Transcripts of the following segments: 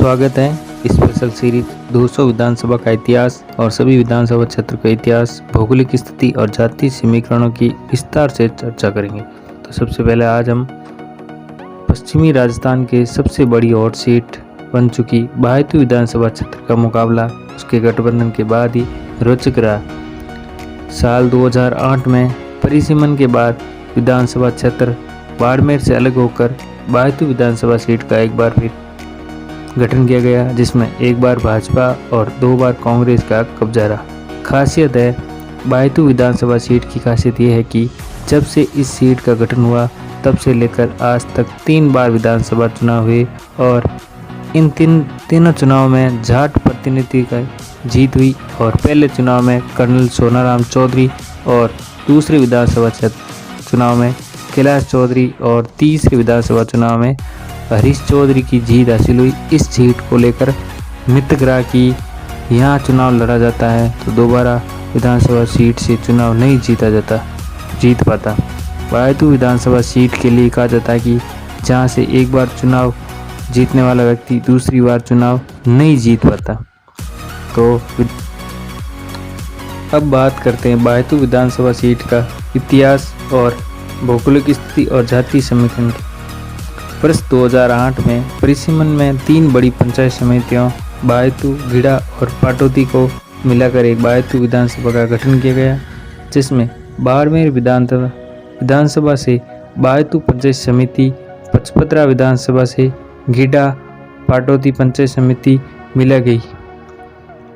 स्वागत है special series 200 विधानसभा का इतिहास और सभी विधानसभा क्षेत्र का इतिहास, भौगोलिक स्थिति और जातीय समीकरणों की विस्तार से चर्चा करेंगे। तो सबसे पहले आज हम पश्चिमी राजस्थान के सबसे बड़ी हॉट सीट बन चुकी बायतू विधानसभा क्षेत्र का मुकाबला उसके गठबंधन के बाद ही रोचक रहा। साल 2008 में परिसीमन के बाद विधानसभा क्षेत्र बाड़मेर से अलग होकर बायतू विधानसभा सीट का एक बार फिर गठन किया गया, जिसमें एक बार भाजपा और 2 बार कांग्रेस का कब्जा रहा। खासियत है बायतू विधानसभा सीट की खासियत यह है कि जब से इस सीट का गठन हुआ तब से लेकर आज तक 3 बार विधानसभा चुनाव हुए और इन तीनों चुनाव में जाट प्रतिनिधि का जीत हुई और पहले चुनाव में कर्नल सोनाराम चौधरी और दूसरे विधानसभा क्षेत्र चुनाव में कैलाश चौधरी और तीसरे विधानसभा चुनाव में हरीश चौधरी की जीत हासिल हुई। इस सीट को लेकर मितक रहा कि यहाँ चुनाव लड़ा जाता है तो दोबारा विधानसभा सीट से चुनाव नहीं जीत पाता। बायतू विधानसभा सीट के लिए कहा जाता है कि जहाँ से एक बार चुनाव जीतने वाला व्यक्ति दूसरी बार चुनाव नहीं जीत पाता। तो अब बात करते हैं बायतू विधानसभा सीट का इतिहास और भौगोलिक स्थिति और जातीय समीकरण की। वर्ष 2008 में परिसीमन में 3 बड़ी पंचायत समितियों बायतू, गीडा और पाटौदी को मिलाकर एक बायतू विधानसभा का गठन किया गया, जिसमें बाड़मेर विधानसभा से बायतू पंचायत समिति, पचपदरा विधानसभा से गीडा पाटौदी पंचायत समिति मिला गई।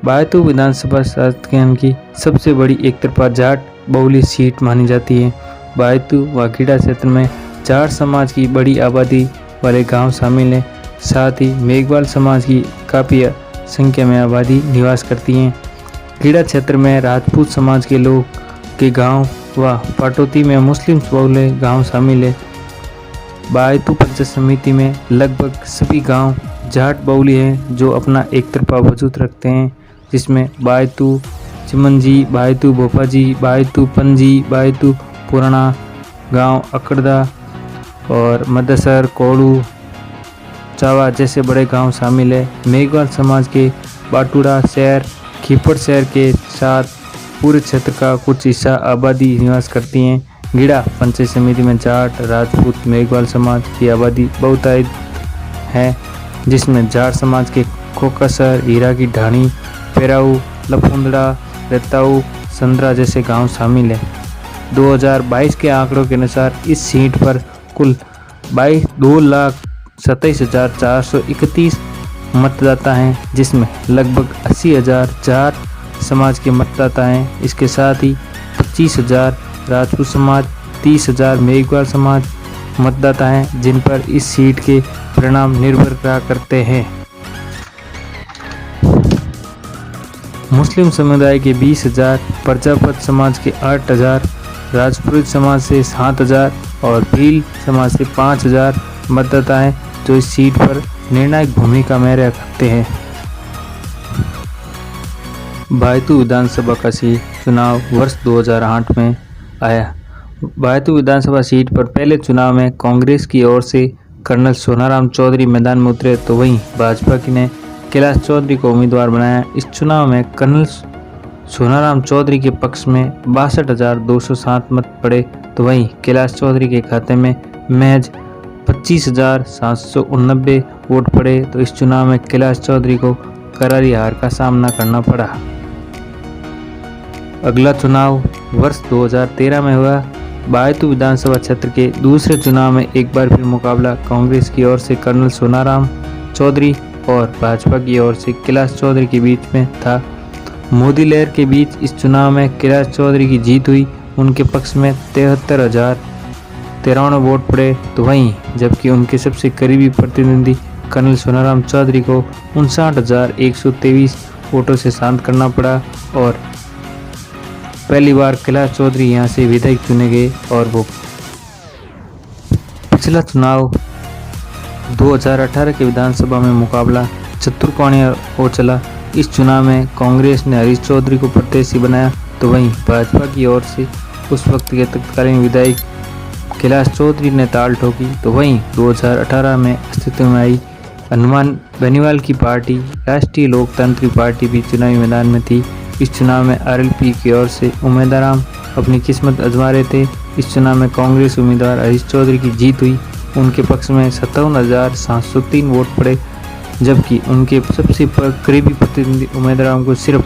बायतू विधानसभा शासन की सबसे बड़ी एक तरफा जाट बहुली सीट मानी जाती है। बायतू व गीडा क्षेत्र में जाट समाज की बड़ी आबादी वाले गांव शामिल हैं। साथ ही मेघवाल समाज की काफ़ी संख्या में आबादी निवास करती हैं। गीडा क्षेत्र में राजपूत समाज के लोग के गांव व पाटौदी में मुस्लिम बहुल्य गांव शामिल है। बायतू पंचायत समिति में लगभग सभी गांव जाट बहुल्य हैं जो अपना एक तरफा वजूद रखते हैं, जिसमें बायतू चिमनजी, बायतू भोपाजी, बायतू पंजी, बायतू पुराना गांव अकड़दा और मदसर, कोड़ू, चावा जैसे बड़े गांव शामिल है। मेघवाल समाज के बाटूड़ा शहर, खीपड़ शहर के साथ पूरे क्षेत्र का कुछ हिस्सा आबादी निवास करती हैं। गीडा पंचायत समिति में जाट, राजपूत, मेघवाल समाज की आबादी बहुतायत है, जिसमें जाट समाज के खोकसर, हीरा की ढाणी, पेराऊ, लफुंदड़ा, रेताऊ, संद्रा जैसे गांव शामिल हैं। 2022 के आंकड़ों के अनुसार इस सीट पर कुल 2,27,431 मतदाता हैं, जिसमें लगभग 80,000 जाट समाज के मतदाता हैं। इसके साथ ही 25,000 राजपूत समाज, 30,000 मेघवाल समाज मतदाता हैं, जिन पर इस सीट के परिणाम निर्भर करा करते हैं। मुस्लिम समुदाय के 20,000, प्रजापत समाज के 8,000, राजपूत समाज से 7,000 और भील समाज से 5,000 मतदाता हैं जो इस सीट पर निर्णायक भूमिका में रखते हैं। बायतू विधानसभा का चुनाव वर्ष 2008 में आया। बायतू विधानसभा सीट पर पहले चुनाव में कांग्रेस की ओर से कर्नल सोनाराम चौधरी मैदान में उतरे, तो वहीं भाजपा की ने कैलाश चौधरी को उम्मीदवार बनाया। इस चुनाव में कर्नल सोनाराम चौधरी के पक्ष में 62,207 मत पड़े, तो वहीं कैलाश चौधरी के खाते में महज 25,789 वोट पड़े। तो इस चुनाव में कैलाश चौधरी को करारी हार का सामना करना पड़ा। अगला चुनाव वर्ष 2013 में हुआ। बायतू विधानसभा क्षेत्र के दूसरे चुनाव में एक बार फिर मुकाबला कांग्रेस की ओर से कर्नल सोनाराम चौधरी और भाजपा की ओर से कैलाश चौधरी के बीच में था। मोदी लहर के बीच इस चुनाव में कैलाश चौधरी की जीत हुई। उनके पक्ष में 73,093 वोट पड़े, तो वहीं जबकि उनके सबसे करीबी प्रतिद्वंदी कर्नल सोनाराम चौधरी को 59,123 वोटों से शांत करना पड़ा और पहली बार कैलाश चौधरी यहां से विधायक चुने गए। और वो पिछला चुनाव 2018 के विधानसभा में मुकाबला चतुर्कोणीय हो चला। इस चुनाव में कांग्रेस ने हरीश चौधरी को प्रत्याशी बनाया, तो वहीं भाजपा की ओर से उस वक्त के तत्कालीन विधायक कैलाश चौधरी ने ताल ठोकी। तो वहीं 2018 में अस्तित्व में आई अनुमान बेनीवाल की पार्टी राष्ट्रीय लोकतांत्रिक पार्टी भी चुनावी मैदान में थी। इस चुनाव में आरएलपी की ओर से उम्मीदवार अपनी किस्मत आजमा रहे थे। इस चुनाव में कांग्रेस उम्मीदवार हरीश चौधरी की जीत हुई। उनके पक्ष में 57,703 वोट पड़े, जबकि उनके सबसे करीबी प्रतिद्वंदी उम्मीदवारों को सिर्फ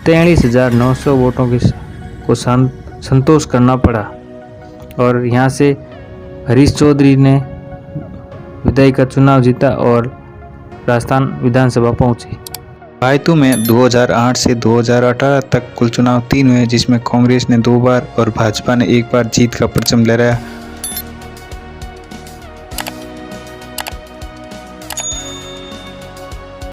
43,900 वोटों को संतोष करना पड़ा और यहाँ से हरीश चौधरी ने विधायक का चुनाव जीता और राजस्थान विधानसभा पहुंचे। बायतू में 2008 से 2018 तक कुल चुनाव 3 हुए, जिसमें कांग्रेस ने 2 बार और भाजपा ने 1 बार जीत का परचम लहराया।